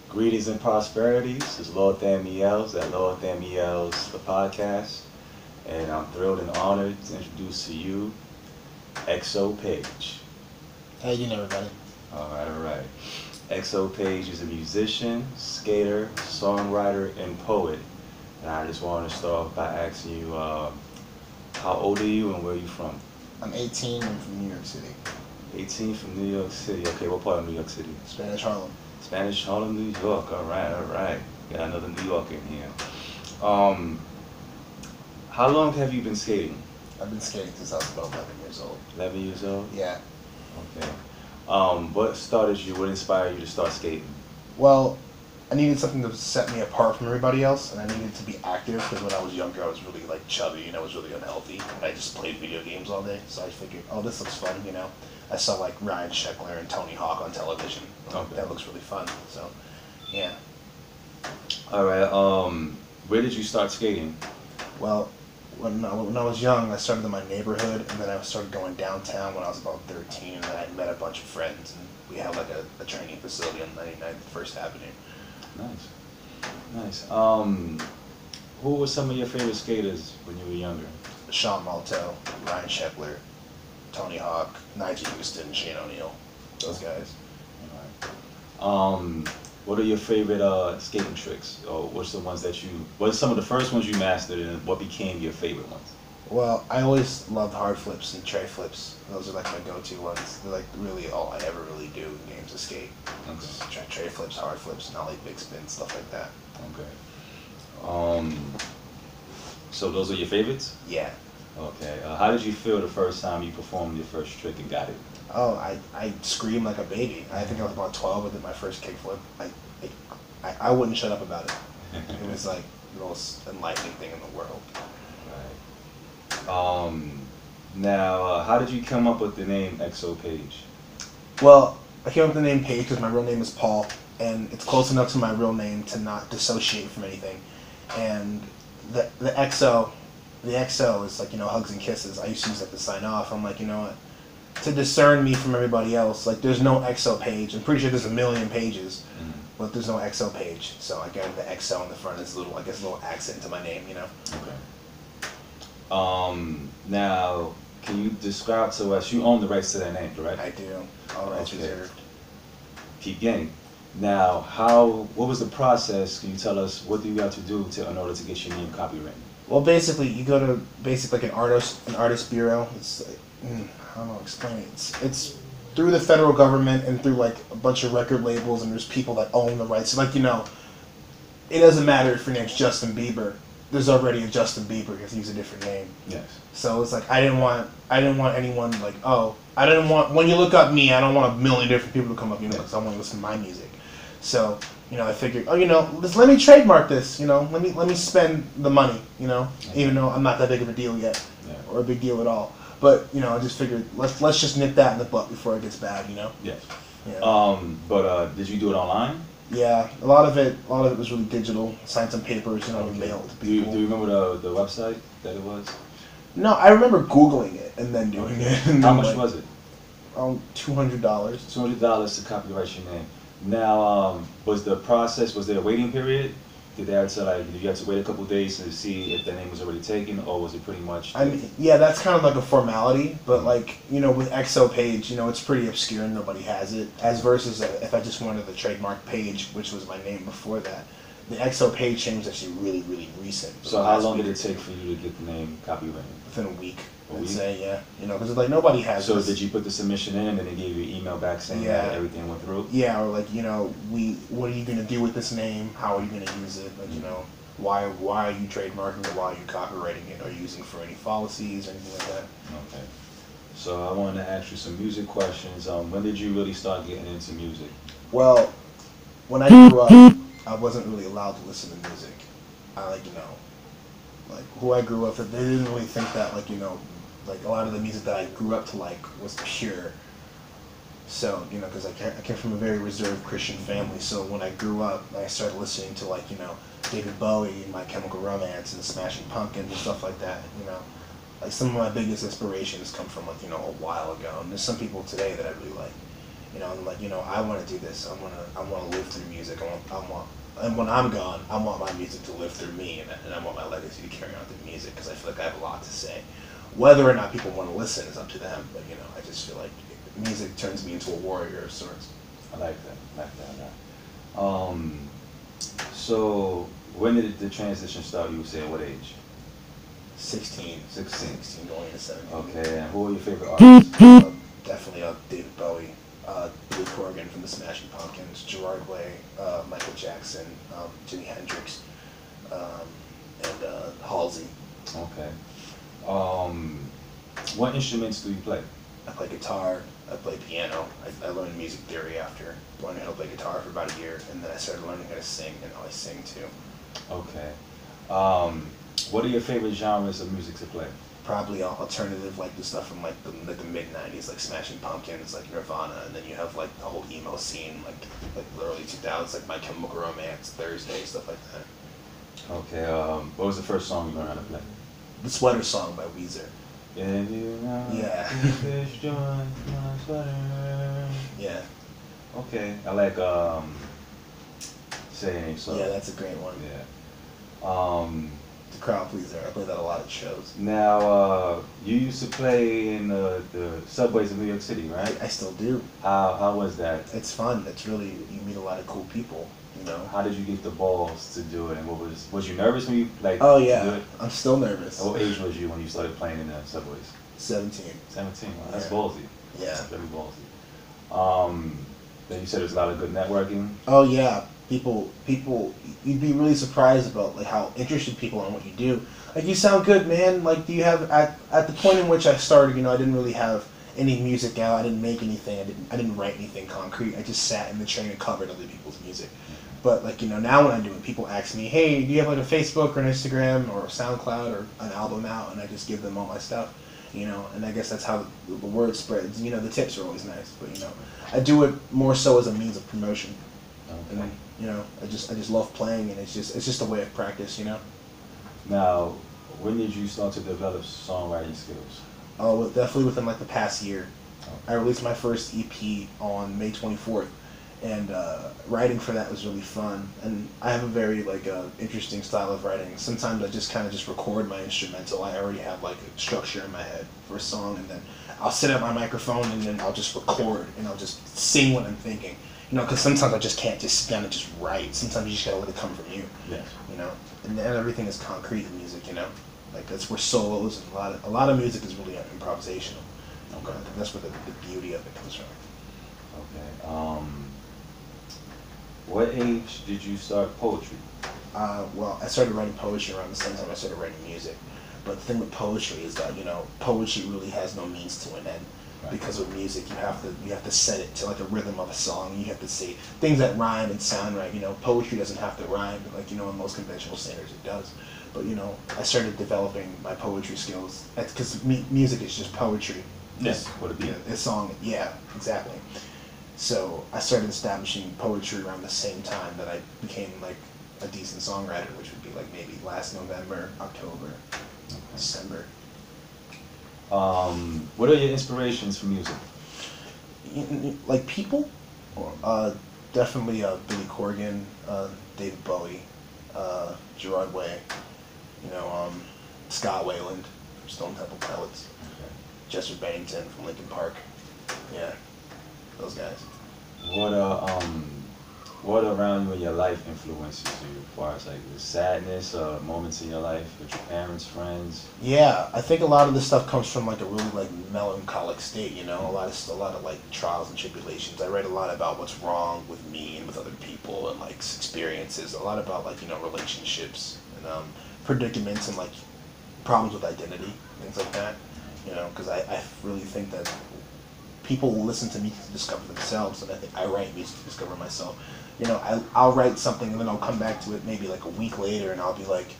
Greetings and prosperities. This is Lord Thaumiels at Lord Thaumiels, the podcast. And I'm thrilled and honored to introduce to you PaYge. How you doing, everybody? Alright. PaYge is a musician, skater, songwriter, and poet. And I just want to start off by asking you, how old are you and where are you from? I'm 18. I'm from New York City. 18 from New York City. Okay, what part of New York City? Spanish Harlem. Spanish Harlem, New York. Alright. Got another New Yorker in here. How long have you been skating? I've been skating since I was about 11 years old. 11 years old? Yeah. Okay. What started you? What inspired you to start skating? Well, I needed something to set me apart from everybody else, and I needed to be active because when I was younger, I was really like chubby and I was really unhealthy. And I just played video games all day, so I figured, oh, this looks fun, you know. I saw like Ryan Sheckler and Tony Hawk on television. Okay. That looks really fun. So, yeah. All right. Where did you start skating? Well, when I was young, I started in my neighborhood, and then I started going downtown when I was about 13, and then I met a bunch of friends, and we had like a training facility on 99th First Avenue. Nice. Who were some of your favorite skaters when you were younger? Sean Malto, Ryan Sheckler, Tony Hawk, Nigel Houston, Shane O'Neill, those guys. All right. What are your favorite skating tricks? Or what are some of the first ones you mastered and what became your favorite ones? Well, I always loved hard flips and tray flips. Those are like my go-to ones. They're like really all I ever really do in games of skate. Okay. Tray flips, hard flips, not like big spins, stuff like that. Okay. So those are your favorites? Yeah. Okay. How did you feel the first time you performed your first trick and got it? Oh, I screamed like a baby. I think I was about 12 and did my first kickflip. I wouldn't shut up about it. It was like the most enlightening thing in the world. Right. Now, how did you come up with the name PaYge? Well, I came up with the name PaYge because my real name is Paul, and it's close enough to my real name to not dissociate from anything. And the XO is like, you know, hugs and kisses. I used to use that to sign off. I'm like, you know what? To discern me from everybody else, like there's no PaYge. I'm pretty sure there's a million pages, but there's no PaYge. So I got the XO in the front as a little accent to my name, you know. Okay. Now, can you describe to us? You own the rights to that name, correct? I do. All rights reserved. Keep getting. Now, what was the process? Can you tell us what do you have to do in order to get your name copyrighted? Well, basically, you go to like an artist bureau. It's like, I don't know how to explain it. It's through the federal government and through like a bunch of record labels, and there's people that own the rights. So, like, you know, it doesn't matter if your name's Justin Bieber. There's already a Justin Bieber if you use a different name. Yes. So it's like I didn't want anyone like, oh, I didn't want, when you look up me, I don't want a million different people to come up, you know, because I want to listen to my music. So, you know, I figured, oh, you know, let me trademark this, you know, let me spend the money, you know, even though I'm not that big of a deal yet, or a big deal at all. But, you know, I just figured let's just nip that in the butt before it gets bad, you know. Yes. Yeah. But did you do it online? Yeah, a lot of it was really digital. Signed some papers, you know, and mailed to people. Do you remember the website that it was? No, I remember Googling it and then doing it. And how much was it? $200. $200 to copyright your name. Now, was the process? Was there a waiting period? Did you have to wait a couple days to see if the name was already taken, or was it pretty much? I mean, yeah, that's kind of like a formality, but like, you know, with PaYge, you know, it's pretty obscure and nobody has it. As versus if I just wanted the trademark PaYge, which was my name before that, the PaYge change was actually really, really recent. So how long did it take for you to get the name copyrighted? Within a week. I'd say, yeah. You know, because like nobody has So this. did you put the submission in and then they gave you an email back saying that everything went through? Yeah, or like, you know, what are you going to do with this name? How are you going to use it? Like, you know, why are you trademarking it? Why are you copywriting it? Are you using it for any policies or anything like that? Okay. So I wanted to ask you some music questions. When did you really start getting into music? Well, when I grew up, I wasn't really allowed to listen to music. I like, you know, like who I grew up with, they didn't really think that, like, you know, like a lot of the music that I grew up to like was pure. So, because I came from a very reserved Christian family, so when I grew up, I started listening to, like, David Bowie and My Chemical Romance and Smashing Pumpkins and stuff like that, Like, some of my biggest inspirations come from, like, a while ago. And there's some people today that I really like. I'm like, I want to do this. I want to live through music. And when I'm gone, I want my music to live through me, and I want my legacy to carry on through music, because I feel like I have a lot to say. Whether or not people want to listen is up to them, but, I just feel like music turns me into a warrior of sorts. I like that. So when did the transition start? You would say at what age? 16. 16 going into 17. Okay, and who are your favorite artists? Definitely David Bowie, Billy Corgan from the Smashing Pumpkins, Gerard Way, Michael Jackson, Jimi Hendrix, and Halsey. Okay. What instruments do you play? I play guitar, I play piano. I learned music theory after learning how to play guitar for about a year, and then I started learning how to sing, and now I sing too. Okay. What are your favorite genres of music to play? Probably alternative, like the stuff from like the mid-90s, like Smashing Pumpkins, like Nirvana, and then you have like the whole emo scene, like the early 2000s, like My Chemical Romance, Thursday, stuff like that. Okay, what was the first song you learned how to play? The Sweater Song by Weezer. If you know Yeah. fish join my sweater. Yeah. Okay, I like saying so. Yeah, that's a great one. Yeah. The crowd pleaser. I play that a lot at shows. Now, you used to play in the subways of New York City, right? I still do. How was that? It's fun. It's really, you meet a lot of cool people, How did you get the balls to do it, and was you nervous when you Oh do yeah, it? I'm still nervous. What age was you when you started playing in the subways? 17. 17. Wow, that's Yeah. ballsy. Yeah. That's very ballsy. Then you said there's a lot of good networking. Oh yeah, people, you'd be really surprised about like how interested people are in what you do. Like, you sound good, man. Like, do you have at the point in which I started, I didn't really have any music out. I didn't make anything. I didn't write anything concrete. I just sat in the train and covered other people's music. But like, now when I'm doing, people ask me, hey, do you have like a Facebook or an Instagram or a SoundCloud or an album out? And I just give them all my stuff, and I guess that's how the word spreads. The tips are always nice, but I do it more so as a means of promotion. Okay. And I just love playing, and it's just a way of practice, Now, when did you start to develop songwriting skills? Oh, well, definitely within like the past year. Okay. I released my first EP on May 24th, and writing for that was really fun. And I have a very interesting style of writing. Sometimes I just record my instrumental. I already have like a structure in my head for a song, and then I'll set up my microphone, and then I'll just record, and I'll just sing what I'm thinking. Because sometimes I just can't just kind of just write. Sometimes you just gotta let it come from you. Yes. And then everything is concrete in music. Like, that's where solos and a lot of music is really improvisational. Okay. That's where the beauty of it comes from. Okay. What age did you start poetry? Well, I started writing poetry around the same time I started writing music. But the thing with poetry is that poetry really has no means to an end. Right. Because with music, you have to set it to like a rhythm of a song. You have to say things that rhyme and sound right. Poetry doesn't have to rhyme, but in most conventional standards it does. But I started developing my poetry skills because music is just poetry. Yes. What a beat. A song. Yeah, exactly. So I started establishing poetry around the same time that I became like a decent songwriter, which would be like maybe last November, October, December. What are your inspirations for music? Like people? Definitely Billy Corgan, David Bowie, Gerard Way, Scott Weiland from Stone Temple Pilots, Chester Bennington from Linkin Park. Yeah, those guys. What around you in your life influences you as far as like the sadness, moments in your life with your parents, friends? Yeah, I think a lot of this stuff comes from like a really like melancholic state, a lot of like trials and tribulations. I write a lot about what's wrong with me and with other people and like experiences. A lot about like relationships and predicaments and like problems with identity, things like that. Because I really think that people will listen to music to discover themselves, and I think I write music to discover myself. I'll write something and then I'll come back to it maybe like a week later, and I'll be like,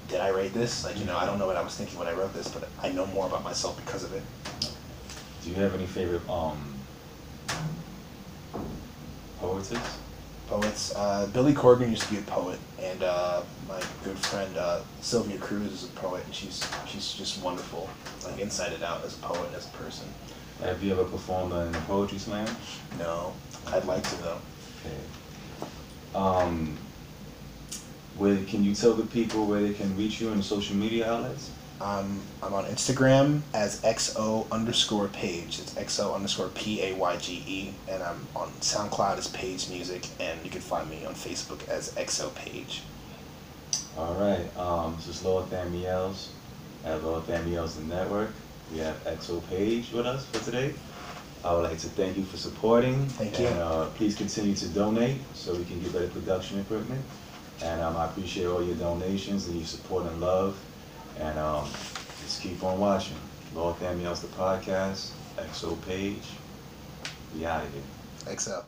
did I write this? Like, I don't know what I was thinking when I wrote this, but I know more about myself because of it. Do you have any favorite Poetess? Poets. Billy Corgan used to be a poet, and my good friend Sylvia Cruz is a poet, and she's just wonderful, like inside and out as a poet and as a person. Have you ever performed in a poetry slam? No, I'd like to though. Okay. Can you tell the people where they can reach you in social media outlets? I'm on Instagram as XO_PaYge. It's XO_PaYge, and I'm on SoundCloud as PaYge Music, and you can find me on Facebook as XO_PaYge. All right. This is Lord Thaumiels at Lord Thaumiels the Network. We have XO PaYge with us for today. I would like to thank you for supporting. Thank you. And please continue to donate so we can get better production equipment. And I appreciate all your donations and your support and love. And just keep on watching. Lord Thaumiels the podcast, XO PaYge. We out of here. XO.